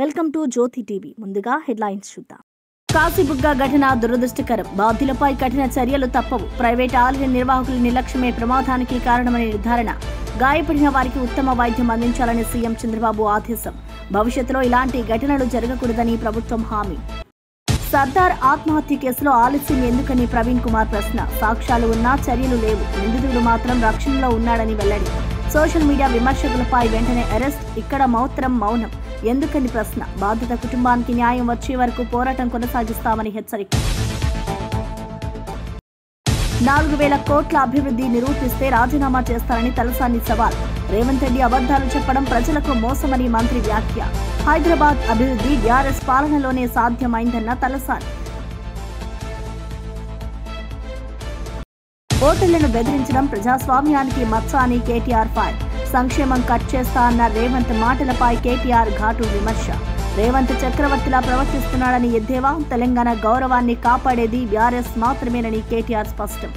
Welcome to Jyoti TV. ముందుగా headlines చూద్దాం. కాశీబుగ్గ ఘటన దురదృష్టకరం. బాధ్యులపై కఠిన చర్యలు తప్పవు. ప్రైవేట్ ఆలయ నిర్వాహకుల నిర్లక్ష్యమే ప్రమాదానికి కారణమని నిర్ధారణ. గాయపడిన వారికి ఉత్తమ వైద్యం అందించాలని సీఎం చంద్రబాబు ఆదేశం. భవిష్యత్తులో ఇలాంటి ఘటనలు జరగకూడదని ప్రభుత్వం హామీ. సర్దార్ ఆత్మహత్య కేసులో ఆలస్యం ఎందుకని ప్రవీణ్ కుమార్ ప్రశ్న. సాక్ష్యాలు ఉన్నా చర్యలు లేవు. నిందితుడు మాత్రం రక్షణలో ఉన్నాడని వెల్లడి. సోషల్ మీడియా విమర్శకులపై వెంటనే అరెస్ట్. ఇక్కడ మాత్రం మౌనం ఎందుకని ప్రశ్న. బాధిత కుటుంబానికి న్యాయం వచ్చే వరకు పోరాటం కొనసాగిస్తామని హెచ్చరిక. 4,000 కోట్ల అభివృద్ధి నిరూపిస్తే రాజీనామా చేస్తారని తలసాని సవాల్. రేవంత్ రెడ్డి అబద్దాలు చెప్పడం ప్రజలకు మోసమని మంత్రి వ్యాఖ్య. హైదరాబాద్ అభివృద్ధి టీఆర్ఎస్ పాలనలోనే సాధ్యమైందన్న తలసాని. ఓటర్లను బెదిరించడం ప్రజాస్వామ్యానికి మచ్చ అని కేటీఆర్ ఫైర్. సంక్షేమం కట్ చేస్తా అన్న రేవంత్ మాటలపై కేటీఆర్ ఘాటు విమర్శ. రేవంత్ చక్రవర్తిలా ప్రవర్తిస్తున్నాడని ఎద్దేవా. తెలంగాణ గౌరవాన్ని కాపాడేది టీఆర్ఎస్ మాత్రమేనని కేటీఆర్ స్పష్టం.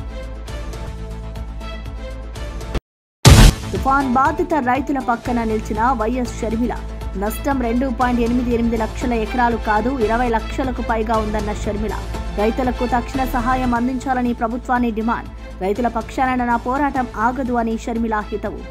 తుఫాన్ బాధిత రైతుల పక్కన నిలిచిన వైఎస్ షర్మిల. నష్టం 2.88 లక్షల ఎకరాలు కాదు 20 లక్షలకు పైగా ఉందన్న షర్మిల. రైతులకు తక్షణ సహాయం అందించాలని ప్రభుత్వాన్ని డిమాండ్. రైతుల పక్షాన నా పోరాటం ఆగదు అని షర్మిల హితవు.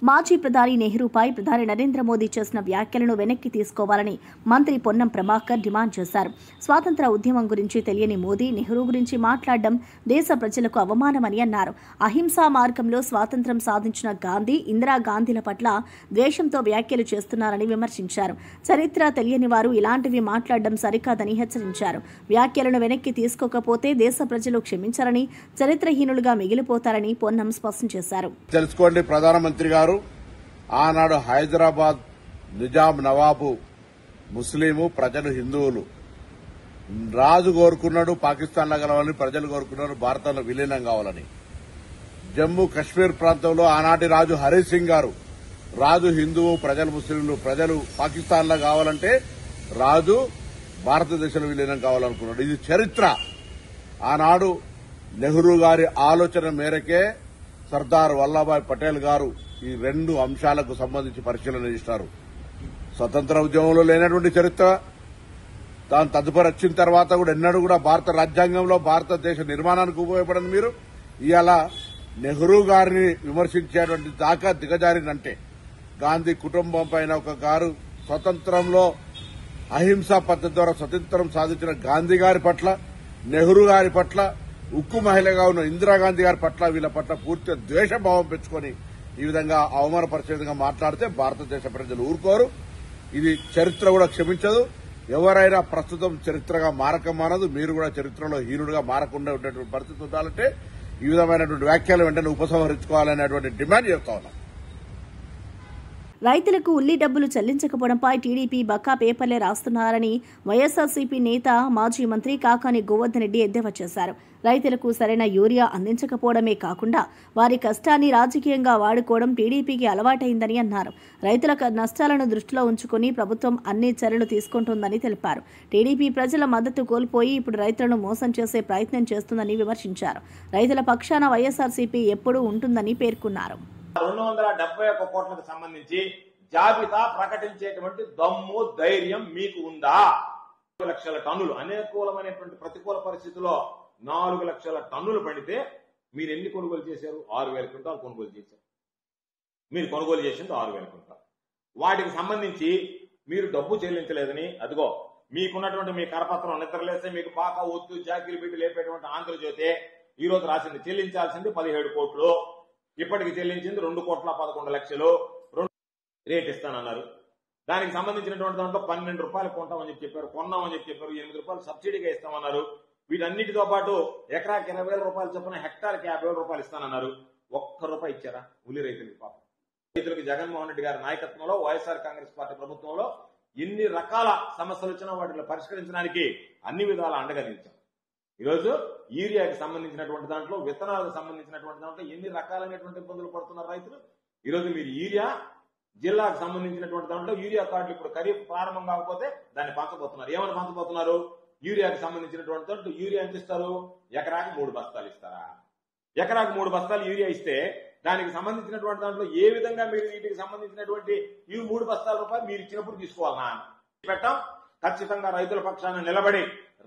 మాజీ ప్రధాని నెహ్రూపై ప్రధాని నరేంద్ర మోదీ చేసిన వ్యాఖ్యలను వెనక్కి తీసుకోవాలని మంత్రి పొన్నం ప్రభాకర్ డిమాండ్ చేశారు. స్వాతంత్ర ఉద్యమం గురించి తెలియని మోదీ నెహ్రూ గురించి మాట్లాడడం దేశ ప్రజలకు అవమానమని అన్నారు. అహింసా మార్గంలో స్వాతంత్ర్యం సాధించిన గాంధీ, ఇందిరాగాంధీల పట్ల ద్వేషంతో వ్యాఖ్యలు చేస్తున్నారని విమర్శించారు. చరిత్ర తెలియని వారు ఇలాంటివి మాట్లాడడం సరికాదని హెచ్చరించారు. వ్యాఖ్యలను వెనక్కి తీసుకోకపోతే దేశ ప్రజలు క్షమించారని, చరిత్రహీనులుగా మిగిలిపోతారని పొన్నం స్పష్టం చేశారు. తెలుసుకోండి, ప్రధానమంత్రి గారు ఆనాడు హైదరాబాద్ నిజాం నవాబు ముస్లిము, ప్రజలు హిందువులు. రాజు కోరుకున్నాడు పాకిస్తాన్లో కలవాలని, ప్రజలు కోరుకున్నారు భారతంలో విలీనం కావాలని. జమ్మూ కశ్మీర్ ప్రాంతంలో ఆనాటి రాజు హరి సింగ్ గారు, రాజు హిందువు, ప్రజలు ముస్లింలు, ప్రజలు పాకిస్తాన్లో కావాలంటే రాజు భారతదేశంలో విలీనం కావాలనుకున్నాడు. ఇది చరిత్ర. ఆనాడు నెహ్రూ గారి ఆలోచన మేరకే సర్దార్ వల్లభాయ్ పటేల్ గారు ఈ 2 అంశాలకు సంబంధించి పరిశీలన చేస్తారు. స్వతంత్ర ఉద్యమంలో లేనటువంటి చరిత్ర, దాని తదుపరి వచ్చిన తర్వాత కూడా ఎన్నడూ కూడా భారత రాజ్యాంగంలో భారతదేశ నిర్మాణానికి ఉపయోగపడింది. మీరు ఇవాళ నెహ్రూ గారిని విమర్శించేటువంటి దాకా దిగజారిందంటే, గాంధీ కుటుంబం పైన ఒక గారు స్వతంత్రంలో అహింసా పద్ధతి ద్వారా స్వతంత్రం సాధించిన గాంధీ గారి పట్ల, నెహ్రూ గారి పట్ల, ఉక్కు మహిళగా ఉన్న ఇందిరాగాంధీ గారి పట్ల, వీళ్ళ పట్ల పూర్తిగా ద్వేషభావం పెంచుకొని ఈ విధంగా అవమానపరిచే విధంగా మాట్లాడితే భారతదేశ ప్రజలు ఊరుకోరు. ఇది చరిత్ర కూడా క్షమించదు. ఎవరైనా ప్రస్తుతం చరిత్రగా మారకమానదు. మీరు కూడా చరిత్రలో హీనుడుగా మారకుండా ఉండేటువంటి పరిస్థితి ఉండాలంటే ఈ విధమైనటువంటి వ్యాఖ్యలు వెంటనే ఉపసంహరించుకోవాలనేటువంటి డిమాండ్ చేస్తా ఉన్నాం. రైతులకు ఉల్లి డబ్బులు చెల్లించకపోవడంపై టీడీపీ బక్కా పేపర్లే రాస్తున్నారని వైఎస్ఆర్సీపీ నేత మాజీ మంత్రి కాకాని గోవర్ధన్ రెడ్డి ఎద్దేవా చేశారు. రైతులకు సరైన యూరియా అందించకపోవడమే కాకుండా వారి కష్టాన్ని రాజకీయంగా వాడుకోవడం టీడీపీకి అలవాటైందని అన్నారు. రైతుల నష్టాలను దృష్టిలో ఉంచుకుని ప్రభుత్వం అన్ని చర్యలు తీసుకుంటోందని తెలిపారు. టీడీపీ ప్రజల మద్దతు కోల్పోయి ఇప్పుడు రైతులను మోసం చేసే ప్రయత్నం చేస్తుందని విమర్శించారు. రైతుల పక్షాన వైఎస్ఆర్సీపీ ఎప్పుడూ ఉంటుందని పేర్కొన్నారు. 271 కోట్లకు సంబంధించి జాబితా ప్రకటించేటువంటి దమ్ము, ధైర్యం మీకు ఉందా? 4 లక్షల టన్నులు అనుకూలమైనటువంటి ప్రతికూల పరిస్థితుల్లో 4 లక్షల టన్నులు పడితే మీరు ఎన్ని కొనుగోలు చేశారు? 6,000 క్వింటాలు కొనుగోలు చేశారు. మీరు కొనుగోలు చేసింది 6,000 క్వింటాలు. వాటికి సంబంధించి మీరు డబ్బు చెల్లించలేదని, అదిగో మీకున్నటువంటి మీ కరపత్రం నిద్రలేస్తే మీకు పాక ఒత్తు జాకీలు పెట్టి లేపేటువంటి ఆంధ్రజ్యోతి ఈ రోజు రాసింది. చెల్లించాల్సింది 17 కోట్లు, ఇప్పటికి చెల్లించింది 2,11,00,000 రేట్ ఇస్తానన్నారు. దానికి సంబంధించినటువంటి దాంట్లో 12 రూపాయలు కొంటామని చెప్పి చెప్పారు, కొన్నామని చెప్పి చెప్పారు. 8 రూపాయలు సబ్సిడీగా ఇస్తామన్నారు. వీటన్నిటితో పాటు ఎకరాకి 20,000 రూపాయలు చొప్పున హెక్టార్కి 50,000 రూపాయలు ఇస్తానన్నారు. ఒక్క రూపాయి ఇచ్చారా ఉల్లి రైతులకి? పాపం రైతులకు జగన్మోహన్ రెడ్డి గారి నాయకత్వంలో వైఎస్ఆర్ కాంగ్రెస్ పార్టీ ప్రభుత్వంలో ఎన్ని రకాల సమస్యలు వచ్చినా వాటిని పరిష్కరించడానికి అన్ని విధాలా అండగా నిలిచాం. ఈరోజు యూరియాకి సంబంధించినటువంటి దాంట్లో, విత్తనాలకు సంబంధించినటువంటి దాంట్లో ఎన్ని రకాలైనటువంటి ఇబ్బందులు పడుతున్నారు రైతులు. ఈరోజు మీరు యూరియా జిల్లాకు సంబంధించినటువంటి దాంట్లో యూరియా కార్డులు ఇప్పుడు ఖరీఫ్ ప్రారంభం కాకపోతే దాన్ని పంచబోతున్నారు. ఏమని పంచబోతున్నారు? యూరియాకి సంబంధించినటువంటి దాంట్లో యూరియా ఎంత ఇస్తారు? ఎకరాకి 3 బస్తాలు ఇస్తారా? ఎకరాకి 3 బస్తాలు యూరియా ఇస్తే దానికి సంబంధించినటువంటి దాంట్లో ఏ విధంగా మీరు వీటికి సంబంధించినటువంటి ఈ 3 బస్తాల రూపాయలు మీరు ఇచ్చినప్పుడు తీసుకోవాలన్నా పెట్టాం. ఖచ్చితంగా రైతుల పక్షాన నిలబడి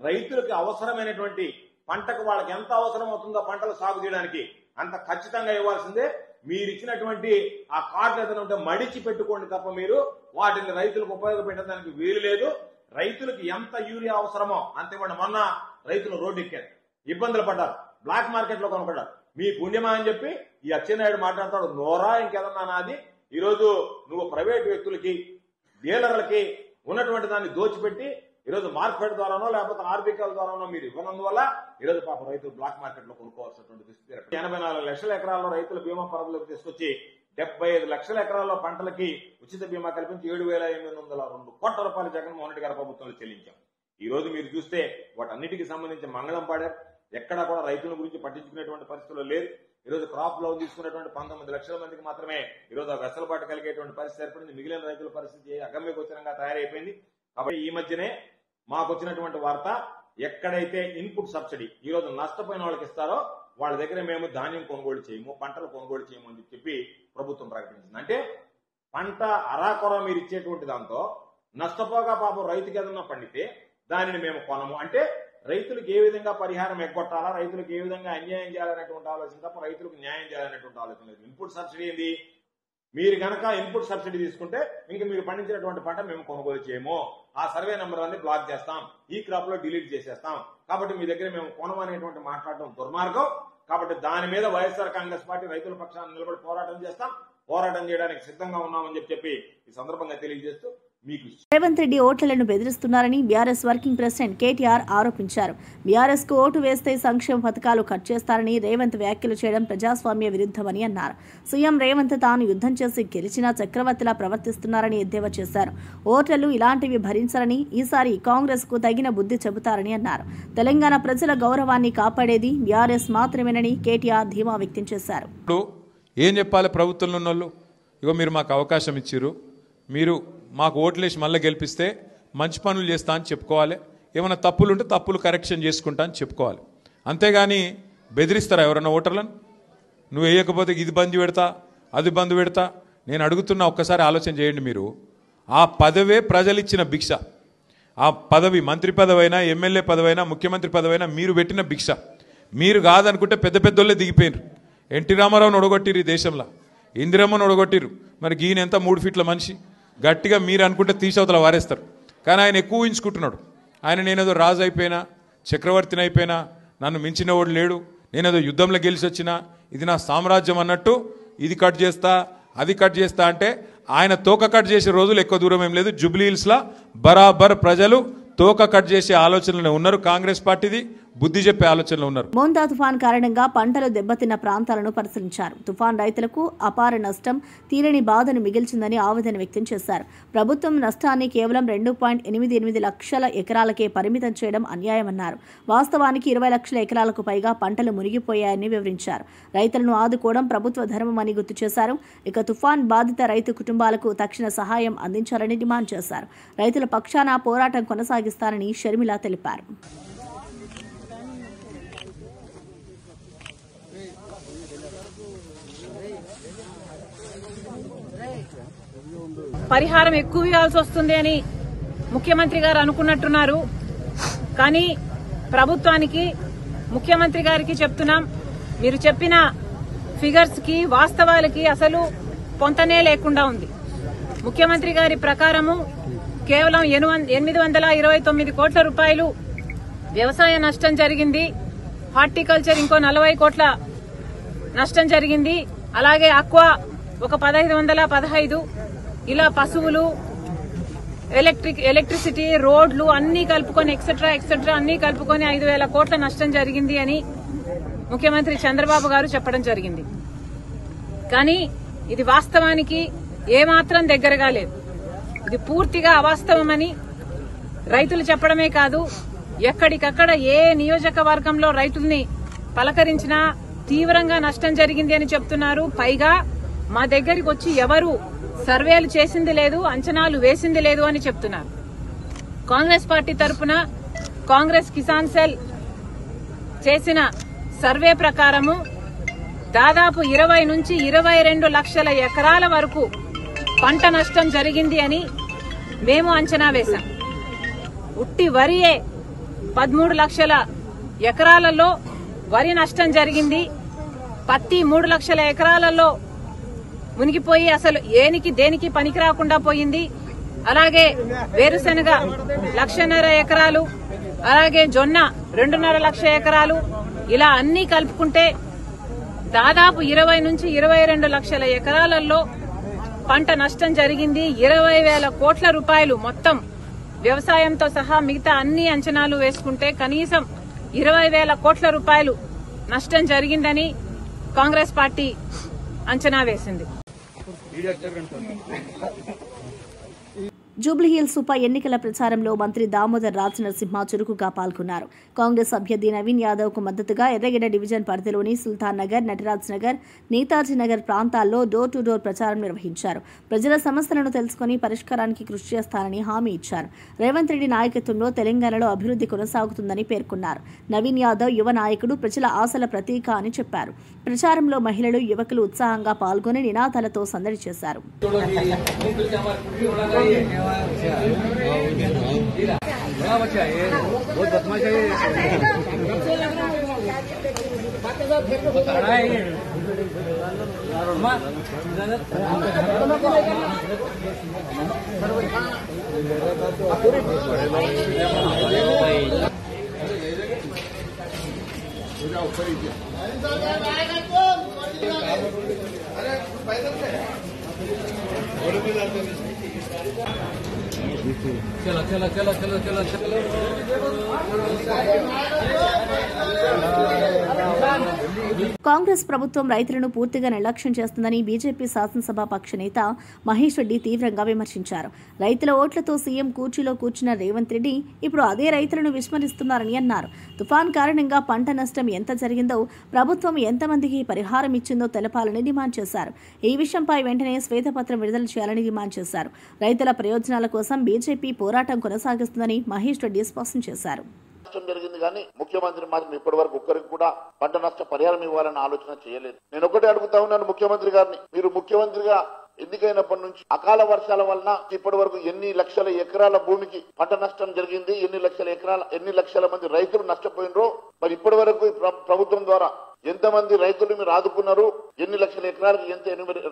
రైతులకు అవసరమైనటువంటి పంటకు వాళ్ళకి ఎంత అవసరం అవుతుందో పంటలు సాగు చేయడానికి అంత ఖచ్చితంగా ఇవ్వాల్సిందే. మీరు ఇచ్చినటువంటి ఆ కార్డులు ఏదైనా ఉంటే మడిచి పెట్టుకోండి తప్ప మీరు వాటిని రైతులకు ఉపయోగపెట్టడానికి వీలు లేదు. రైతులకు ఎంత యూరియా అవసరమో అంత ఇవ్వండి. మొన్న రైతులు రోడ్డు ఎక్కారు, ఇబ్బందులు పడ్డారు, బ్లాక్ మార్కెట్ లో కొనుక్కోడారు. మీ పుణ్యమా అని చెప్పి ఈ అచ్చెన్నాయుడు మాట్లాడతాడు. నోరా ఇంకేదన్నా నాది. ఈరోజు నువ్వు ప్రైవేట్ వ్యక్తులకి డీలర్లకి ఉన్నటువంటి దాన్ని దోచిపెట్టి ఈరోజు మార్కెట్ ద్వారానో లేకపోతే ఆర్బికల్ ద్వారానో మీరు ఇవ్వనందువల్ల ఈరోజు పాప రైతులు బ్లాక్ మార్కెట్ లో కొనుక్కోవాల్సినటువంటి దుస్థితి. 84 లక్షల ఎకరాల్లో రైతుల బీమా పరిధిలోకి తీసుకొచ్చి 75 లక్షల ఎకరాల్లో పంటలకి ఉచిత బీమా కల్పించి 7,802 కోట్ల రూపాయలు జగన్మోహన్ రెడ్డి గారి ప్రభుత్వంలో చెల్లించాం. ఈ రోజు మీరు చూస్తే వాటన్నిటికీ సంబంధించి మంగళం పాడారు. ఎక్కడా కూడా రైతుల గురించి పట్టించుకునేటువంటి పరిస్థితుల్లో లేదు. ఈరోజు క్రాప్ లోన్ తీసుకున్నటువంటి 19 లక్షల మందికి మాత్రమే ఈరోజు ఆ వెసలుబాటు కలిగేటువంటి పరిస్థితి ఏర్పడింది. మిగిలిన రైతుల పరిస్థితి అగమ్యగోచరంగా తయారైపోయింది. కాబట్టి ఈ మధ్యనే మాకు వచ్చినటువంటి వార్త, ఎక్కడైతే ఇన్పుట్ సబ్సిడీ ఈ రోజు నష్టపోయిన వాళ్ళకి ఇస్తారో వాళ్ళ దగ్గర మేము ధాన్యం కొనుగోలు చేయము, పంటలు కొనుగోలు చేయము అని చెప్పి ప్రభుత్వం ప్రకటించింది. అంటే పంట అరాకొర మీరు ఇచ్చేటువంటి దాంతో నష్టపోగా పాపం రైతుకి ఏదన్నా పండితే దానిని మేము కొనము. అంటే రైతులకు ఏ విధంగా పరిహారం ఎగ్గొట్టాలా, రైతులకు ఏ విధంగా అన్యాయం చేయాలనేటువంటి ఆలోచన తప్ప రైతులకు న్యాయం చేయాలనేటువంటి ఆలోచన లేదు. ఇన్పుట్ సబ్సిడీ ఏంది? మీరు కనుక ఇన్పుట్ సబ్సిడీ తీసుకుంటే ఇంక మీరు పండించినటువంటి పంట మేము కొనుగోలు చేయము, ఆ సర్వే నెంబర్ అన్ని బ్లాక్ చేస్తాం, ఈ క్రాప్ లో డిలీట్ చేసేస్తాం, కాబట్టి మీ దగ్గర మేము కొనమనేటువంటి మాట్లాడటం దుర్మార్గం. కాబట్టి దాని మీద వైఎస్ఆర్ కాంగ్రెస్ పార్టీ రైతుల పక్షాన్ని నిలబడి పోరాటం చేస్తాం, పోరాటం చేయడానికి సిద్ధంగా ఉన్నామని చెప్పి ఈ సందర్భంగా తెలియజేస్తూ మీకు రేవంత్ రెడ్డి ఓట్లను బెదిరిస్తున్నారని బీఆర్ఎస్ వర్కింగ్ ప్రెసిడెంట్ కేటీఆర్ ఆరోపించారు. బీఆర్ఎస్ కు ఓటు వేస్తే సంక్షేమ పథకాలు కట్ చేస్తారని రేవంత్ వ్యాఖ్యలు చేయడం ప్రజాస్వామ్య విరుద్ధమని అన్నారు. సీఎం రేవంత్ తాను యుద్ధం చేసి గెలిచినా చక్రవర్తిలా ప్రవర్తిస్తున్నారని ఎద్దేవా చేశారు. ఓటర్లు ఇలాంటివి భరించారని, ఈసారి కాంగ్రెస్ కు తగిన బుద్ధి చెబుతారని అన్నారు. తెలంగాణ ప్రజల గౌరవాన్ని కాపాడేది బీఆర్ఎస్ మాత్రమేనని కేటీఆర్ ధీమా వ్యక్తం చేశారు. ఏం చెప్పాలి ప్రభుత్వంలో ఉన్నోళ్ళు? ఇగో మీరు మాకు అవకాశం ఇచ్చిర్రు, మీరు మాకు ఓట్లేసి మళ్ళీ గెలిపిస్తే మంచి పనులు చేస్తా అని చెప్పుకోవాలి, ఏమైనా తప్పులు ఉంటే తప్పులు కరెక్షన్ చేసుకుంటా అని చెప్పుకోవాలి. అంతేగాని బెదిరిస్తారా ఎవరన్నా ఓటర్లను? నువ్వు వేయకపోతే ఇది బంద్ పెడతా, అది బంద్ పెడతా. నేను అడుగుతున్నా, ఒక్కసారి ఆలోచన చేయండి. మీరు ఆ పదవే ప్రజలు ఇచ్చిన భిక్ష. ఆ పదవి మంత్రి పదవైనా, ఎమ్మెల్యే పదవైనా, ముఖ్యమంత్రి పదవైనా మీరు పెట్టిన భిక్ష. మీరు కాదనుకుంటే పెద్ద పెద్దోళ్ళే దిగిపోయినారు. ఎన్టీ రామారావుని ఒడగొట్టిరు, ఈ దేశంలో ఇందిరమ్మను ఒడగొట్టిరు. మరి ఈయన ఎంత 3 ఫీట్ల మనిషి, గట్టిగా మీరు అనుకుంటే తీసవతల వారేస్తారు. కానీ ఆయన ఎక్కువ ఊహించుకుంటున్నాడు. ఆయన నేనేదో రాజు అయిపోయినా, చక్రవర్తిని అయిపోయినా, నన్ను మించినవాడు లేడు, నేనేదో యుద్ధంలో గెలిచి వచ్చినా, ఇది నా సామ్రాజ్యం అన్నట్టు ఇది కట్ చేస్తా, అది కట్ చేస్తా అంటే ఆయన తోక కట్ చేసే రోజులు ఎక్కువ దూరం ఏం లేదు. జూబ్లీ హిల్స్లో బరాబర్ ప్రజలు తోక కట్ చేసే ఆలోచనలు ఉన్నారు. కాంగ్రెస్ పార్టీది బుద్ధి చెప్పే ఆలోచనలు ఉన్నారు. మోందా తుఫాన్ కారణంగా పంటలు దెబ్బతిన్న ప్రాంతాలను పరిశీలించారు. తుఫాన్ రైతులకు అపార నష్టం, తీరని బాధను మిగిల్చిందని ఆవేదన వ్యక్తం చేశారు. ప్రభుత్వం నష్టాన్ని కేవలం 2.88 లక్షల ఎకరాలకే పరిమితం చేయడం అన్యాయమన్నారు. వాస్తవానికి 20 లక్షల ఎకరాలకు పైగా పంటలు మునిగిపోయాయని వివరించారు. రైతులను ఆదుకోవడం ప్రభుత్వ ధర్మమని గుర్తు చేశారు. ఇక తుఫాన్ బాధిత రైతు కుటుంబాలకు తక్షణ సహాయం అందించాలని డిమాండ్ చేశారు. రైతుల పక్షాన పోరాటం కొనసాగిస్తారని షర్మిల తెలిపారు. పరిహారం ఎక్కువ ఇవ్వాల్సి వస్తుంది అని ముఖ్యమంత్రి గారు అనుకున్నట్టున్నారు. కానీ ప్రభుత్వానికి, ముఖ్యమంత్రి గారికి చెప్తున్నాం, మీరు చెప్పిన ఫిగర్స్ కి, వాస్తవాలకి అసలు పొంతనే లేకుండా ఉంది. ముఖ్యమంత్రి గారి ప్రకారము కేవలం 829 కోట్ల రూపాయలు వ్యవసాయ నష్టం జరిగింది. హార్టికల్చర్ ఇంకో 40 కోట్ల నష్టం జరిగింది. అలాగే అక్వా ఒక 1515, ఇలా పశువులు, ఎలక్ట్రిసిటీ, రోడ్లు అన్ని కలుపుకొని ఎక్సెట్రా అన్ని కలుపుకొని 5,000 కోట్ల నష్టం జరిగింది అని ముఖ్యమంత్రి చంద్రబాబు గారు చెప్పడం జరిగింది. కానీ ఇది వాస్తవానికి ఏమాత్రం దగ్గరగా లేదు. ఇది పూర్తిగా అవాస్తవమని రైతులు చెప్పడమే కాదు, ఎక్కడికక్కడ ఏ నియోజకవర్గంలో రైతుల్ని పలకరించినా తీవ్రంగా నష్టం జరిగింది అని చెప్తున్నారు. పైగా మా దగ్గరికి వచ్చి ఎవరు సర్వేలు చేసింది లేదు, అంచనాలు వేసింది లేదు అని చెప్తున్నారు. కాంగ్రెస్ పార్టీ తరఫున కాంగ్రెస్ కిసాన్ సెల్ చేసిన సర్వే ప్రకారము దాదాపు 20 నుంచి 22 లక్షల ఎకరాల వరకు పంట నష్టం జరిగింది అని మేము అంచనా వేశాం. ఉట్టి వరియే 13 లక్షల ఎకరాలలో వరి నష్టం జరిగింది. పత్తి 3 లక్షల ఎకరాలలో మునిగిపోయి అసలు దేనికి పనికి రాకుండా పోయింది. అలాగే వేరుశెనగ 1.5 లక్షల ఎకరాలు, అలాగే జొన్న 2.5 లక్షల ఎకరాలు, ఇలా అన్ని కలుపుకుంటే దాదాపు 20 నుంచి 22 లక్షల ఎకరాలలో పంట నష్టం జరిగింది. 20,000 కోట్ల రూపాయలు మొత్తం వ్యవసాయంతో సహా మిగతా అన్ని అంచనాలు వేసుకుంటే కనీసం 20,000 కోట్ల రూపాయలు నష్టం జరిగిందని కాంగ్రెస్ పార్టీ అంచనా వేసింది. జూబ్లీహిల్స్ ఉప ఎన్నికల ప్రచారంలో మంత్రి దామోదర్ రాజనరసింహ చురుకుగా పాల్గొన్నారు. కాంగ్రెస్ అభ్యర్థి నవీన్ యాదవ్ కు మద్దతుగా ఎర్రగడ్డ డివిజన్ పరిధిలోని సుల్తాన్ నగర్, నటరాజ్ నగర్, నేతాజీ నగర్ ప్రాంతాల్లో డోర్ టు డోర్ ప్రచారం నిర్వహించారు. ప్రజల సమస్యలను తెలుసుకుని పరిష్కారానికి కృషి చేస్తానని హామీ ఇచ్చారు. రేవంత్ రెడ్డి నాయకత్వంలో తెలంగాణలో అభివృద్ధి కొనసాగుతుందని పేర్కొన్నారు. నవీన్ యాదవ్ యువ నాయకుడు, ప్రజల ఆశల ప్రతీక అని చెప్పారు. ప్రచారంలో మహిళలు, యువకులు ఉత్సాహంగా పాల్గొని నినాదాలతో సందడి చేశారు. కాంగ్రెస్ ప్రభుత్వం రైతులను పూర్తిగా నిర్లక్ష్యం చేస్తుందని బీజేపీ శాసనసభ పక్ష నేత మహేష్ రెడ్డి తీవ్రంగా విమర్శించారు. రైతుల ఓట్లతో సీఎం కుర్చీలో కూర్చున్న రేవంత్ రెడ్డి ఇప్పుడు అదే రైతులను విస్మరిస్తున్నారని అన్నారు. తుఫాన్ కారణంగా పంట నష్టం ఎంత జరిగిందో, ప్రభుత్వం ఎంతమందికి పరిహారం ఇచ్చిందో తెలపాలని డిమాండ్ చేశారు. ఈ విషయంపై వెంటనే శ్వేతపత్రం విడుదల చేయాలని డిమాండ్ చేశారు. రైతుల ప్రయోజనాల కోసం బీజేపీ పోరాటం కొనసాగిస్తుందని మహేష్ రెడ్డి స్పష్టం చేశారు. జరిగింది కానీ ముఖ్యమంత్రి మాత్రం ఇప్పటి వరకు ఒక్కరికి కూడా పంట నష్ట పరిహారం ఇవ్వాలని ఆలోచన చేయలేదు. నేను ఒకటే అడుగుతా ఉన్నాను ముఖ్యమంత్రి గారిని, మీరు ముఖ్యమంత్రిగా ఎన్నికైనప్పటి నుంచి అకాల వర్షాల వలన ఇప్పటి వరకు ఎన్ని లక్షల ఎకరాల భూమికి పంట నష్టం జరిగింది, ఎన్ని లక్షల మంది రైతులు నష్టపోయినరో, మరి ఇప్పటి వరకు ప్రభుత్వం ద్వారా ఎంతమంది రైతులు మీరు ఆదుకున్నారు, ఎన్ని లక్షల ఎకరాలకు ఎంత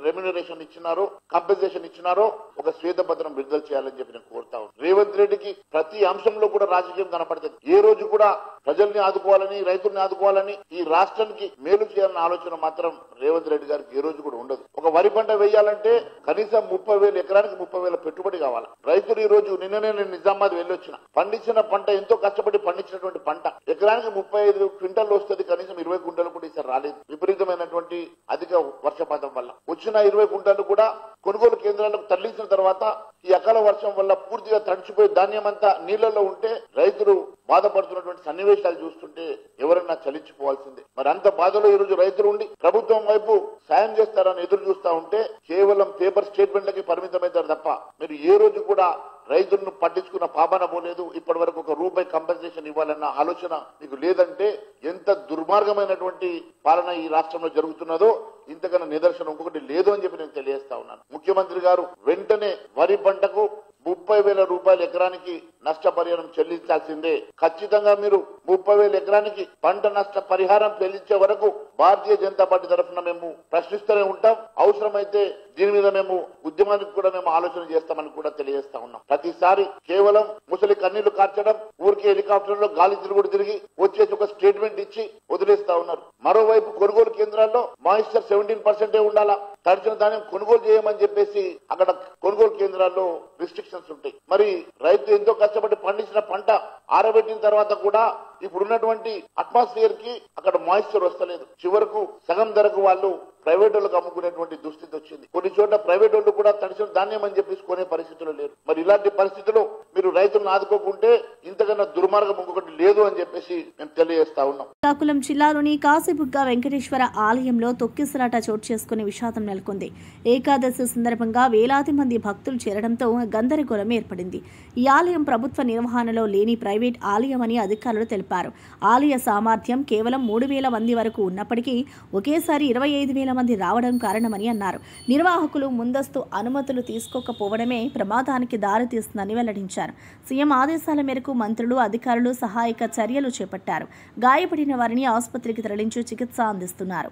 రెమ్యునరేషన్ ఇచ్చినారో, కంపెన్సేషన్ ఇచ్చినారో ఒక శ్వేతపత్రం విడుదల చేయాలని చెప్పి నేను కోరుతా ఉన్నాను. రేవంత్ రెడ్డికి ప్రతి అంశంలో కూడా రాజకీయం కనపడుతుంది. ఏ రోజు కూడా ప్రజల్ని ఆదుకోవాలని, రైతుల్ని ఆదుకోవాలని, ఈ రాష్ట్రానికి మేలు చేయాలన్న ఆలోచన మాత్రం రేవంత్ రెడ్డి గారికి ఏ రోజు కూడా ఉండదు. ఒక వరి పంట వేయాలంటే కనీసం 30,000 ఎకరానికి 30,000 పెట్టుబడి కావాలి. రైతులు ఈ రోజు నిన్ననే నేను నిజామాబాద్ వెళ్ళొచ్చిన, పండించిన పంట ఎంతో కష్టపడి పండించినటువంటి పంట ఎకరానికి 35 క్వింటాలు వస్తుంది, కనీసం 20 క్వింటాలు కూడా ఈసారి రాలేదు. విపరీతమైనటువంటి అధిక వర్షపాతం వల్ల వచ్చిన 20 క్వింటాలు కూడా కొనుగోలు కేంద్రాలకు తరలించిన తర్వాత ఈ అకాల వర్షం వల్ల పూర్తిగా తడిచిపోయి ధాన్యం అంతా నీళ్లలో ఉంటే రైతులు బాధపడుతున్నటువంటి సన్నివేశాలు చూస్తుంటే ఎవరన్నా చలించిపోవాల్సిందే. మరి అంత బాధలో ఈ రోజు రైతులు ఉండి ప్రభుత్వం వైపు సాయం చేస్తారని ఎదురు చూస్తా ఉంటే కేవలం పేపర్ స్టేట్మెంట్లకి పరిమితమవుతారు తప్ప మీరు ఏ రోజు కూడా రైతులను పట్టించుకున్న పాపన పోలేదు. ఇప్పటి వరకు ₹1 కంపెన్సేషన్ ఇవ్వాలన్న ఆలోచన మీకు లేదంటే ఎంత దుర్మార్గమైనటువంటి పాలన ఈ రాష్ట్రంలో జరుగుతున్నదో ఇంతకన్నా నిదర్శనం ఇంకొకటి లేదు అని చెప్పి నేను తెలియజేస్తా ఉన్నాను. ముఖ్యమంత్రి గారు వెంటనే వరి పంటకు ₹30,000 ఎకరానికి నష్టపరిహారం చెల్లించాల్సిందే. ఖచ్చితంగా మీరు 30,000 ఎకరానికి పంట నష్ట పరిహారం చెల్లించే వరకు భారతీయ జనతా పార్టీ తరఫున మేము ప్రశ్నిస్తూనే ఉంటాం. అవసరమైతే దీని మీద మేము ఉద్యమానికి కూడా మేము ఆలోచన చేస్తామని కూడా తెలియజేస్తా ఉన్నాం. ప్రతిసారి కేవలం ముసలి కన్నీళ్లు కార్చడం, ఊరికే హెలికాప్టర్లో గాలి తిరుగుడు తిరిగి వచ్చేసి ఒక స్టేట్మెంట్ ఇచ్చి వదిలేస్తా ఉన్నారు. మరోవైపు కొనుగోలు కేంద్రాల్లో మాయిశ్చర్ 17% ఉండాలా, తడిచిన ధాన్యం కొనుగోలు చేయమని చెప్పేసి అక్కడ కొనుగోలు కేంద్రాల్లో రిస్ట్రిక్షన్స్ ఉంటాయి. మరి రైతు ఎంతో కష్టపడి పండించిన పంట ఆరబెట్టిన తర్వాత కూడా ఇప్పుడున్నటువంటి అట్మాస్ఫియర్ కి అక్కడ మాయిశ్చర్ వస్తలేదు. చివరకు సగం ధరకు వాళ్ళు ప్రైవేట్ వాళ్ళకి అమ్ముకునేటువంటి దుస్థితి వచ్చింది. కొన్ని చోట్ల ప్రైవేట్ వాళ్ళు కూడా తడిసిన ధాన్యం అని చెప్పేసి కొనే పరిస్థితులు లేరు. మరి ఇలాంటి పరిస్థితుల్లో మీరు రైతులను ఆదుకోకుంటే ఇంతకన్నా దుర్మార్గం ఇంకొకటి లేదు అని చెప్పేసి మేము తెలియజేస్తా ఉన్నాం. శ్రీకాకుళం జిల్లాలోని కాశీబుగ్గ వెంకటేశ్వర ఆలయంలో తొక్కిసలాట చోటు చేసుకునే విషాదం నెలకొంది. ఏకాదశి సందర్భంగా వేలాది మంది భక్తులు చేరడంతో గందరగోళం ఏర్పడింది. ఈ ఆలయం ప్రభుత్వ నిర్వహణలో లేని ప్రైవేట్ ఆలయమని అధికారులు తెలిపారు. ఆలయ సామర్థ్యం కేవలం 3,000 మంది వరకు ఉన్నప్పటికీ ఒకేసారి 25,000 మంది రావడం కారణమని అన్నారు. నిర్వాహకులు ముందస్తు అనుమతులు తీసుకోకపోవడమే ప్రమాదానికి దారితీస్తుందని వెల్లడించారు. సీఎం ఆదేశాల మేరకు మంత్రులు, అధికారులు సహాయక చర్యలు చేపట్టారు. గాయపడిన వారిని ఆసుపత్రికి తరలించి చికిత్స అందిస్తున్నారు.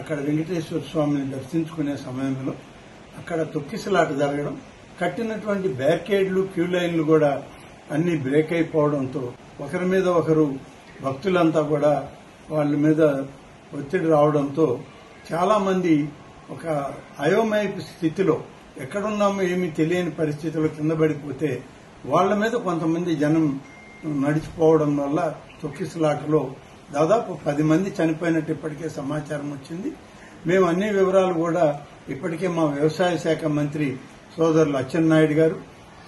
అక్కడ వెంకటేశ్వర స్వామిని దర్శించుకునే సమయంలో అక్కడ తొక్కిసలాట జరగడం, కట్టినటువంటి బ్యారికేడ్లు, క్యూ లైన్లు కూడా అన్ని బ్రేక్ అయిపోవడంతో ఒకరి మీద ఒకరు భక్తులంతా కూడా వాళ్ళ మీద ఒత్తిడి రావడంతో చాలా మంది ఒక అయోమయపు స్థితిలో ఎక్కడున్నామో ఏమీ తెలియని పరిస్థితిలో కింద పడిపోతే వాళ్ల మీద కొంతమంది జనం నడిచిపోవడం వల్ల తొక్కిసలాటలో దాదాపు 10 మంది చనిపోయినట్టు ఇప్పటికే సమాచారం వచ్చింది. మేము అన్ని వివరాలు కూడా ఇప్పటికే మా వ్యవసాయ శాఖ మంత్రి సోదరులు అచ్చెన్నాయుడు గారు,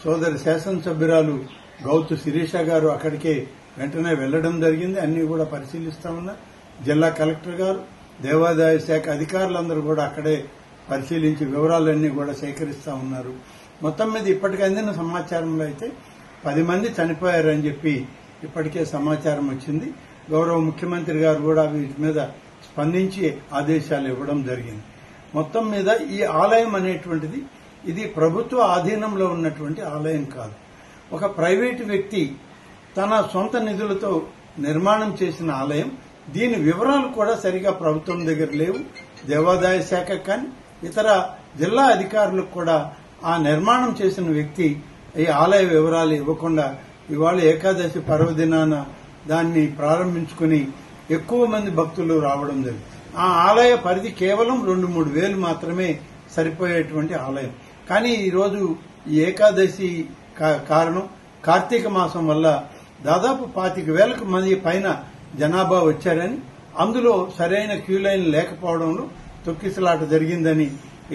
సోదరి శాసనసభ్యురాలు గౌతు శిరీష గారు అక్కడికే వెంటనే వెళ్లడం జరిగింది. అన్ని కూడా పరిశీలిస్తా ఉన్నారు. జిల్లా కలెక్టర్ గారు, దేవాదాయ శాఖ అధికారులందరూ కూడా అక్కడే పరిశీలించి వివరాలన్నీ కూడా సేకరిస్తా ఉన్నారు. మొత్తం మీద ఇప్పటికే అందిన సమాచారంలో అయితే 10 మంది చనిపోయారని చెప్పి ఇప్పటికే సమాచారం వచ్చింది. గౌరవ ముఖ్యమంత్రి గారు కూడా వీటి మీద స్పందించి ఆదేశాలు ఇవ్వడం జరిగింది. మొత్తం మీద ఈ ఆలయం అనేటువంటిది ఇది ప్రభుత్వ ఆధీనంలో ఉన్నటువంటి ఆలయం కాదు. ఒక ప్రైవేటు వ్యక్తి తన సొంత నిధులతో నిర్మాణం చేసిన ఆలయం. దీని వివరాలు కూడా సరిగా ప్రభుత్వం దగ్గర లేవు. దేవాదాయ శాఖ కానీ ఇతర జిల్లా అధికారులకు కూడా ఆ నిర్మాణం చేసిన వ్యక్తి ఈ ఆలయ వివరాలు ఇవ్వకుండా ఇవాళ ఏకాదశి పర్వదినాన దాన్ని ప్రారంభించుకుని ఎక్కువ మంది భక్తులు రావడం జరిగింది. ఆ ఆలయ పరిధి కేవలం 2-3 వేలు మాత్రమే సరిపోయేటువంటి ఆలయం. కానీ ఈరోజు ఈ ఏకాదశి కారణం కార్తీక మాసం వల్ల దాదాపు 25,000 మంది పైన జనాభా వచ్చారని, అందులో సరైన క్యూ లైన్ లేకపోవడంలో తొక్కిసలాట జరిగిందని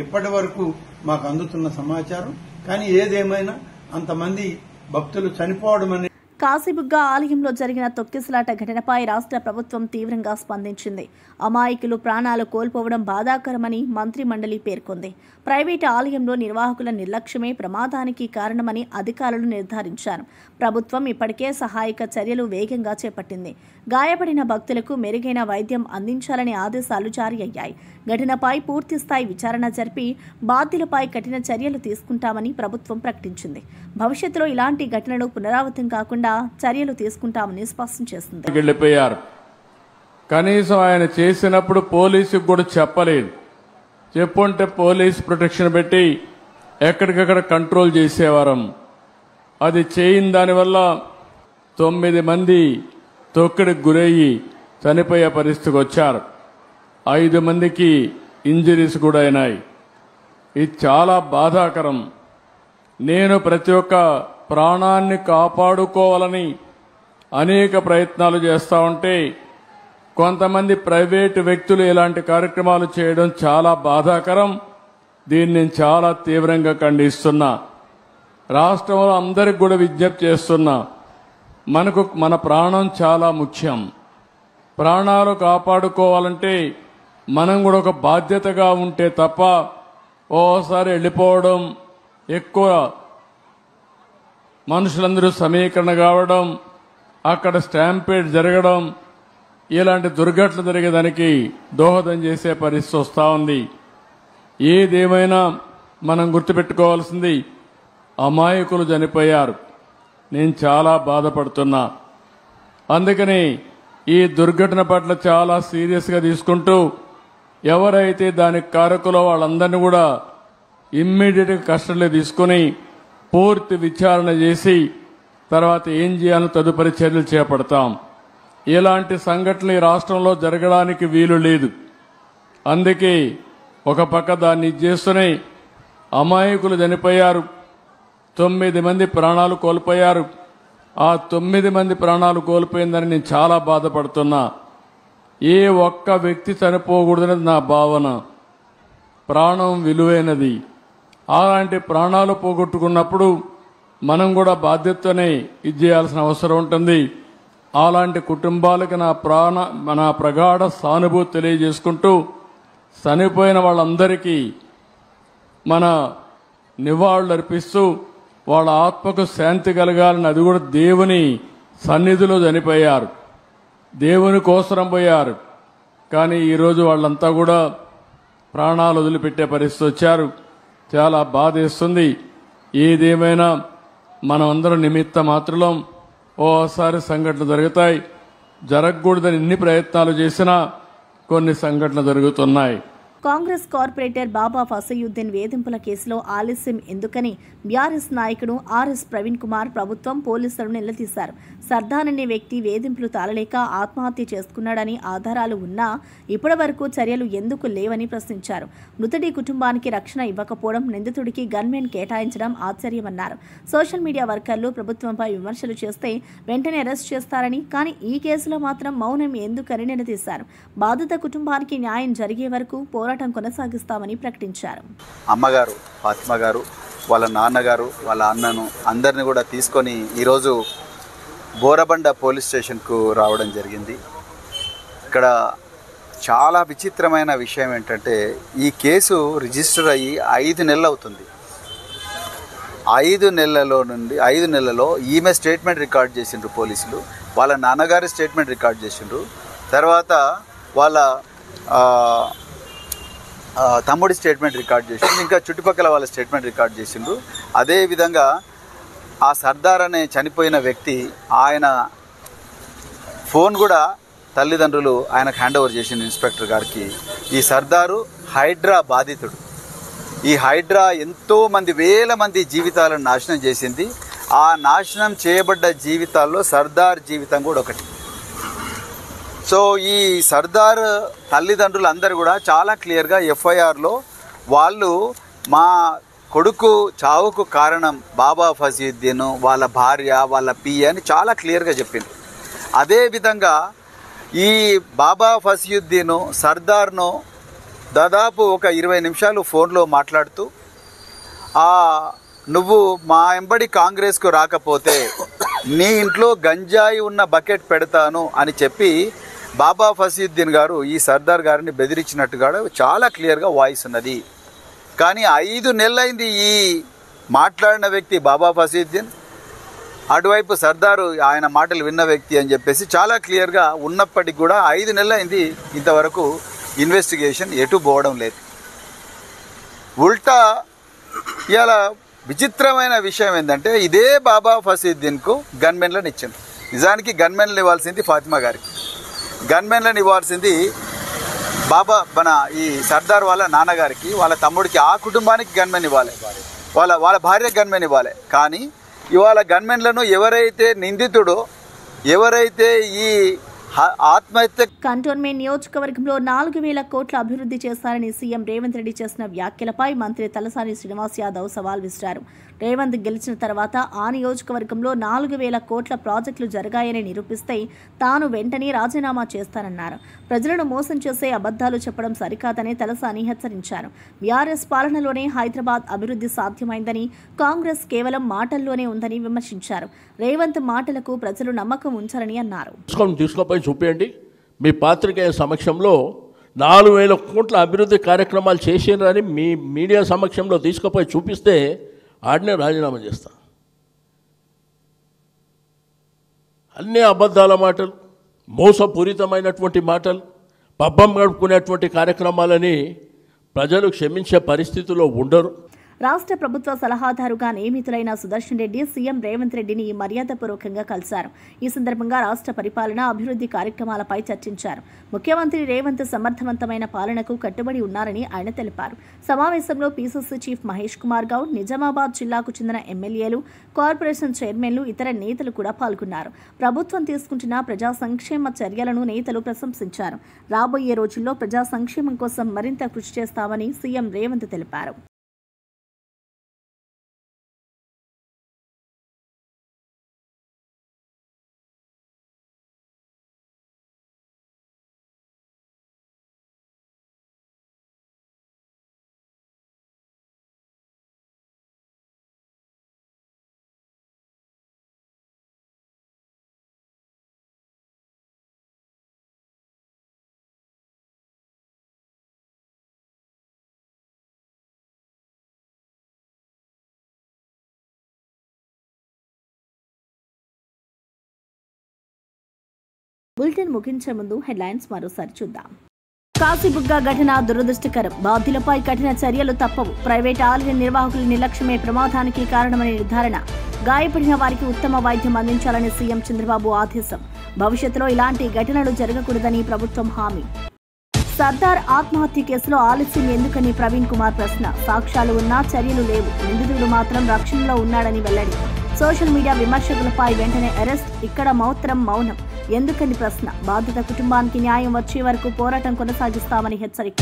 ఇప్పటి వరకు మాకు అందుతున్న సమాచారం. కానీ ఏదేమైనా అంతమంది భక్తులు చనిపోవడం అనేది కాశీబుగ్గ ఆలయంలో జరిగిన తొక్కిసలాట ఘటనపై రాష్ట్ర ప్రభుత్వం తీవ్రంగా స్పందించింది. అమాయకులు ప్రాణాలు కోల్పోవడం బాధాకరమని మంత్రి మండలి పేర్కొంది. ప్రైవేటు ఆలయంలో నిర్వాహకుల నిర్లక్ష్యమే ప్రమాదానికి కారణమని అధికారులు నిర్ధారించారు. ప్రభుత్వం ఇప్పటికే సహాయక చర్యలు వేగంగా చేపట్టింది. గాయపడిన భక్తులకు మెరుగైన వైద్యం అందించాలని ఆదేశాలు జారీ అయ్యాయి. ఘటనపై పూర్తిస్థాయి విచారణ జరిపి బాధ్యులపై కఠిన చర్యలు తీసుకుంటామని ప్రభుత్వం ప్రకటించింది. భవిష్యత్తులో ఇలాంటి ఘటనలు పునరావృతం కాకుండా చర్యలు తీసుకుంటామని స్పష్టం చేసింది. వెళ్ళిపోయారు. కనీసం ఆయన చేసినప్పుడు పోలీసుకు కూడా చెప్పలేదు. చెప్పుంటే పోలీస్ ప్రొటెక్షన్ పెట్టి ఎక్కడికక్కడ కంట్రోల్ చేసేవారం. అది చేయని దానివల్ల 9 మంది తొక్కిడికి గురయ్యి చనిపోయే పరిస్థితికి వచ్చారు. 5 మందికి ఇంజరీస్ కూడా అయినాయి. ఇది చాలా బాధాకరం. నేను ప్రతి ఒక్క ప్రాణాన్ని కాపాడుకోవాలని అనేక ప్రయత్నాలు చేస్తా ఉంటే కొంతమంది ప్రైవేటు వ్యక్తులు ఇలాంటి కార్యక్రమాలు చేయడం చాలా బాధాకరం. దీన్ని నేను చాలా తీవ్రంగా ఖండిస్తున్నా. రాష్ట్రంలో అందరికి కూడా విజ్ఞప్తి చేస్తున్నా, మన ప్రాణం చాలా ముఖ్యం. ప్రాణాలు కాపాడుకోవాలంటే మనం కూడా ఒక బాధ్యతగా ఉంటే తప్ప ఓసారి వెళ్ళిపోవడం, ఎక్కువ మనుషులందరూ సమీకరణ కావడం, అక్కడ స్టాంపేడ్ జరగడం, ఇలాంటి దుర్ఘటనలు జరిగేదానికి దోహదం చేసే పరిస్థితి వస్తూ ఉంది. ఏదేమైనా మనం గుర్తుపెట్టుకోవాల్సింది, అమాయకులు చనిపోయారు. నేను చాలా బాధపడుతున్నా. అందుకని ఈ దుర్ఘటన పట్ల చాలా సీరియస్గా తీసుకుంటూ ఎవరైతే దానికి కారకులో వాళ్ళందరినీ కూడా ఇమ్మీడియట్గా కస్టడీలో తీసుకుని పూర్తి విచారణ చేసి తర్వాత ఏం చేయాలో తదుపరి చర్యలు చేపడతాం. ఇలాంటి సంఘటనలు ఈ రాష్ట్రంలో జరగడానికి వీలు లేదు. అందుకే ఒక పక్క దాన్ని చేస్తూనే అమాయకులు చనిపోయారు. 9 మంది ప్రాణాలు కోల్పోయారు. ఆ 9 మంది ప్రాణాలు కోల్పోయిందని నేను చాలా బాధపడుతున్నా. ఏ ఒక్క వ్యక్తి చనిపోకూడదనేది నా భావన. ప్రాణం విలువైనది. అలాంటి ప్రాణాలు పోగొట్టుకున్నప్పుడు మనం కూడా బాధ్యతనే ఇది చేయాల్సిన అవసరం ఉంటుంది. అలాంటి కుటుంబాలకు నా ప్రగాఢ సానుభూతి తెలియజేసుకుంటూ చనిపోయిన వాళ్ళందరికీ మన నివాళులు అర్పిస్తూ వాళ్ళ ఆత్మకు శాంతి కలగాలని, అది కూడా దేవుని సన్నిధిలో చనిపోయారు, దేవుని కోసరం పోయారు. కానీ ఈరోజు వాళ్ళంతా కూడా ప్రాణాలు వదిలిపెట్టే పరిస్థితి వచ్చారు. చాలా బాధేస్తుంది. ఏదేమైనా మనం అందరం నిమిత్త మాత్రం. ఓసారి సంఘటనలు జరుగుతాయి. జరగకూడదని ఎన్ని ప్రయత్నాలు చేసినా కొన్ని సంఘటనలు జరుగుతున్నాయి. కాంగ్రెస్ కార్పొరేటర్ బాబా ఫసయుద్దీన్ వేధింపుల కేసులో ఆలస్యం ఎందుకని బీఆర్ఎస్ నాయకుడు ఆర్ఎస్ ప్రవీణ్ కుమార్ ప్రభుత్వం పోలీసులను నిలదీశారు. సర్దార్ అనే వ్యక్తి వేధింపులు తాళలేక ఆత్మహత్య చేసుకున్నాడని ఆధారాలు ఉన్నా ఇప్పటి వరకు చర్యలు ఎందుకు లేవని ప్రశ్నించారు. మృతుడి కుటుంబానికి రక్షణ ఇవ్వకపోవడం, నిందితుడికి గన్మెన్ కేటాయించడం ఆశ్చర్యమన్నారు. సోషల్ మీడియా వర్కర్లు ప్రభుత్వంపై విమర్శలు చేస్తే వెంటనే అరెస్ట్ చేస్తారని, కానీ ఈ కేసులో మాత్రం మౌనం ఎందుకని నిలదీశారు. బాధిత కుటుంబానికి న్యాయం జరిగే వరకు పోరాటం కొనసాగిస్తామని ప్రకటించారు. అమ్మగారు ఫాతిమా గారు, వాళ్ళ నాన్నగారు, వాళ్ళ అన్నను అందరిని కూడా తీసుకొని ఈరోజు బోరబండ పోలీస్ స్టేషన్కు రావడం జరిగింది. ఇక్కడ చాలా విచిత్రమైన విషయం ఏంటంటే, ఈ కేసు రిజిస్టర్ అయ్యి 5 నెలలు అవుతుంది. 5 నెలలలో ఈమె స్టేట్మెంట్ రికార్డ్ చేసిండ్రు పోలీసులు, వాళ్ళ నాన్నగారి స్టేట్మెంట్ రికార్డ్ చేసిండ్రు, తర్వాత వాళ్ళ తమ్ముడి స్టేట్మెంట్ రికార్డ్ చేసిండ్రు, ఇంకా చుట్టుపక్కల వాళ్ళ స్టేట్మెంట్ రికార్డ్ చేసిండ్రు. అదేవిధంగా ఆ సర్దార్ అనే చనిపోయిన వ్యక్తి ఆయన ఫోన్ కూడా తల్లిదండ్రులు ఆయనకు హ్యాండ్ ఓవర్ చేసింది ఇన్స్పెక్టర్ గారికి. ఈ సర్దారు హైడ్రా బాధితుడు. ఈ హైడ్రా ఎంతో మంది, వేల మంది జీవితాలను నాశనం చేసింది. ఆ నాశనం చేయబడ్డ జీవితాల్లో సర్దార్ జీవితం కూడా ఒకటి. సో ఈ సర్దార్ తల్లిదండ్రులు అందరూ కూడా చాలా క్లియర్గా ఎఫ్ఐఆర్లో వాళ్ళు మా కొడుకు చావుకు కారణం బాబా ఫసయుద్దీన్, వాళ్ళ భార్య, వాళ్ళ పియ అని చాలా క్లియర్గా చెప్పిండ్రు. అదేవిధంగా ఈ బాబా ఫసయుద్దీన్ సర్దార్ను దాదాపు ఒక 20 నిమిషాలు ఫోన్లో మాట్లాడుతూ, నువ్వు మా ఎంబడి కాంగ్రెస్కు రాకపోతే నీ ఇంట్లో గంజాయి ఉన్న బకెట్ పెడతాను అని చెప్పి బాబా ఫసయుద్దీన్ గారు ఈ సర్దార్ గారిని బెదిరించినట్టుగా చాలా క్లియర్గా వాయిస్ ఉన్నది. కానీ 5 నెలలైంది ఈ మాట్లాడిన వ్యక్తి బాబా ఫసయుద్దీన్, అటువైపు సర్దారు ఆయన మాటలు విన్న వ్యక్తి అని చెప్పేసి చాలా క్లియర్గా ఉన్నప్పటికీ కూడా 5 నెలలైంది ఇంతవరకు ఇన్వెస్టిగేషన్ ఎటు పోవడం లేదు. ఉల్టా ఇవాళ విచిత్రమైన విషయం ఏంటంటే, ఇదే బాబా ఫసయుద్దీన్కు గన్మెన్లను ఇచ్చింది. నిజానికి గన్మెన్లు ఇవ్వాల్సింది ఫాతిమా గారికి, గన్మెన్లను ఇవ్వాల్సింది ఈ సర్దార్ వాళ్ళ నాన్నగారికి, వాళ్ళ తమ్ముడికి, ఆ కుటుంబానికి గన్మెన్ ఇవ్వాలి, వాళ్ళ భార్య గన్మెన్ ఇవ్వాలి. కానీ ఇవాళ గన్మెన్లను ఎవరైతే నిందితుడో, ఎవరైతే ఈ ఆత్మహత్య కంటోన్మెంట్ నియోజకవర్గంలో 4,000 కోట్ల అభివృద్ధి చేస్తారని సీఎం రేవంత్ రెడ్డి చేసిన వ్యాఖ్యలపై మంత్రి తలసాని శ్రీనివాస్ యాదవ్ సవాల్ విసిరారు. రేవంత్ గెలిచిన తర్వాత ఆ నియోజకవర్గంలో 4,000 కోట్ల ప్రాజెక్టులు జరిగాయని నిరూపిస్తే తాను వెంటనే రాజీనామా చేస్తానన్నారు. ప్రజలను మోసం చేసే అబద్దాలు చెప్పడం సరికాదని తలసాని హెచ్చరించారు. బీఆర్ఎస్ పాలనలోనే హైదరాబాద్ అభివృద్ధి సాధ్యమైందని, కాంగ్రెస్ కేవలం మాటల్లోనే ఉందని విమర్శించారు. రేవంత్ మాటలకు ప్రజలు నమ్మకం ఉంచారని అన్నారు. చూపించండి, మీ పాత్రికేయ సమక్షంలో 4,000 కోట్ల అభివృద్ధి కార్యక్రమాలు చేసినారని మీ మీడియా సమక్షంలో తీసుకుపోయి చూపిస్తే ఆడనే రాజీనామా చేస్తా. అన్నీ అబద్ధాల మాటలు, మోసపూరితమైనటువంటి మాటలు, పబ్బం గడుపుకునేటువంటి కార్యక్రమాలని ప్రజలు క్షమించే పరిస్థితిలో ఉండరు. రాష్ట్ర ప్రభుత్వ సలహాదారుగా నియమితులైన సుదర్శన్ రెడ్డి సీఎం రేవంత్ రెడ్డిని మర్యాదపూర్వకంగా కలిశారు. ఈ సందర్భంగా రాష్ట్ర పరిపాలన, అభివృద్ధి కార్యక్రమాలపై చర్చించారు. ముఖ్యమంత్రి రేవంత్ సమర్థవంతమైన పాలనకు కట్టుబడి ఉన్నారని ఆయన తెలిపారు. సమావేశంలో పీసీసీ చీఫ్ మహేష్ కుమార్ గౌడ్, నిజామాబాద్ జిల్లాకు చెందిన ఎమ్మెల్యేలు, కార్పొరేషన్ చైర్మన్లు, ఇతర నేతలు కూడా పాల్గొన్నారు. ప్రభుత్వం తీసుకుంటున్న ప్రజా సంక్షేమ చర్యలను నేతలు ప్రశంసించారు. రాబోయే రోజుల్లో ప్రజా సంక్షేమం కోసం మరింత కృషి చేస్తామని సీఎం రేవంత్ తెలిపారు. బులెటిన్ ముగించే ముందు హెడ్లైన్స్ మరోసారి చూద్దాం. కాశీబుగ్గ ఘటన దురదృష్టకరం. బాధ్యులపై కఠిన చర్యలు తప్పవు. ప్రైవేట్ ఆలయ నిర్వాహకుల నిర్లక్ష్యమే ప్రమాదానికి కారణమని నిర్ధారణ. గాయపడిన వారికి ఉత్తమ వైద్యం అందించాలని సీఎం చంద్రబాబు ఆదేశం. భవిష్యత్తులో ఇలాంటి ఘటనలు జరగకూడదని ప్రభుత్వం హామీ. సర్దార్ ఆత్మహత్య కేసులో ఆలస్యం ఎందుకని ప్రవీణ్ కుమార్ ప్రశ్న. సాక్ష్యాలు ఉన్నా చర్యలు లేవు. నిందితుడు మాత్రం రక్షణలో ఉన్నాడని వెల్లడి. సోషల్ మీడియా విమర్శకులపై వెంటనే అరెస్ట్. ఇక్కడ మాత్రం మౌనం ఎందుకని ప్రశ్న. బాధిత కుటుంబానికి న్యాయం వచ్చే వరకు పోరాటం కొనసాగిస్తామని హెచ్చరిక.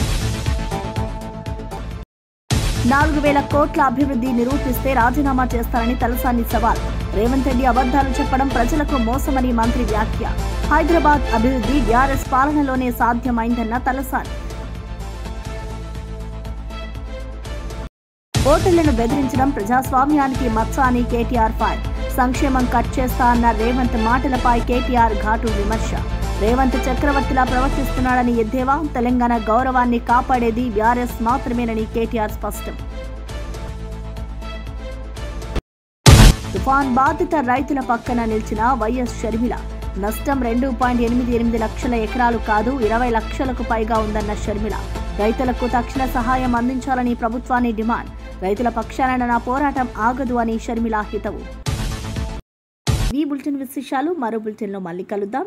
4,000 కోట్ల అభివృద్ధి నిరూపిస్తే రాజీనామా చేస్తారని తలసాని సవాల్. రేవంత్ రెడ్డి అబద్దాలు చెప్పడం ప్రజలకు మోసమని మంత్రి వ్యాఖ్య. హైదరాబాద్ అభివృద్ధి టీఆర్ఎస్ పాలనలోనే సాధ్యమైందన్న తలసాని. ఓటర్లను బెదిరించడం ప్రజాస్వామ్యానికి మచ్చ అని కేటీఆర్ ఫైర్. సంక్షేమం కట్ చేస్తా అన్న రేవంత్ మాటలపై కేటీఆర్ ఘాటు విమర్శ. రేవంత్ చక్రవర్తిలా ప్రవర్తిస్తున్నాడని ఎద్దేవా. తెలంగాణ గౌరవాన్ని కాపాడేది బీఆర్ఎస్ మాత్రమేనని కేటీఆర్ స్పష్టం. తుఫాన్ బాధిత రైతుల పక్కన నిలిచిన వైఎస్ షర్మిల. నష్టం 2.88 లక్షల ఎకరాలు కాదు 20 లక్షలకు పైగా ఉందన్న షర్మిల. రైతులకు తక్షణ సహాయం అందించాలని ప్రభుత్వాన్ని డిమాండ్. రైతుల పక్షాన నా పోరాటం ఆగదు అని షర్మిల హితవు. ఈ బులెటిన్ విశేషాలు మరో బులెటిన్లో మళ్ళీ కలుద్దాం.